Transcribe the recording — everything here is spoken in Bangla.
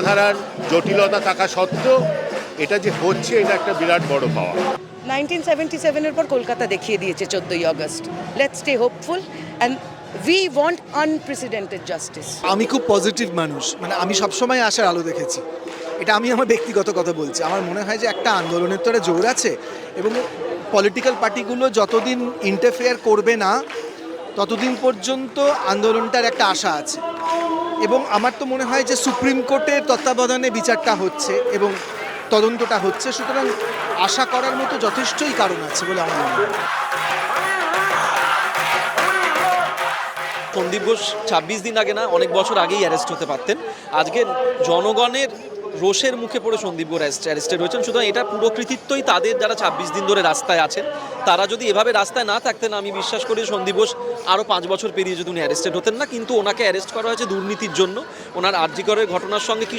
চিন্তাধারার জটিলতা থাকা সত্ত্বেও এটা যে হচ্ছে, এটা একটা বিরাট বড় পাওয়া। 1977 এর পর কলকাতা দেখিয়ে দিয়েছে 14ই August. Let's stay hopeful and we want unprecedented justice. আমি খুব পজিটিভ মানুষ, মানে আমি সবসময় আশার আলো দেখেছি। এটা আমি আমার ব্যক্তিগত কথা বলছি। আমার মনে হয় যে একটা আন্দোলনের তো একটা জোর আছে, এবং পলিটিক্যাল পার্টিগুলো যতদিন ইন্টারফেয়ার করবে না ততদিন পর্যন্ত আন্দোলনটার একটা আশা আছে। এবং আমার তো মনে হয় যে সুপ্রিম কোর্টের তত্ত্বাবধানে বিচারটা হচ্ছে এবং তদন্তটা হচ্ছে, সুতরাং আশা করার মতো যথেষ্টই কারণ আছে বলে আমার মনে হয়। সন্দীপ ঘোষ 26 দিন আগে না, অনেক বছর আগেই অ্যারেস্ট হতে পারতেন। আজকে জনগণের রোষের মুখে পড়ে সন্দীপ ঘোষ অ্যারেস্টেড হয়েছেন। সুতরাং এটা পুরো কৃতিত্বই তাদের, যারা 26 দিন ধরে রাস্তায় আছেন। তারা যদি এভাবে রাস্তায় না থাকতেন, আমি বিশ্বাস করি সন্দীপ ঘোষ আরও 5 বছর পেরিয়ে যদি উনি অ্যারেস্টেড হতেন না। কিন্তু ওনাকে অ্যারেস্ট করা হয়েছে দুর্নীতির জন্য। ওনার আরজি করের ঘটনার সঙ্গে কি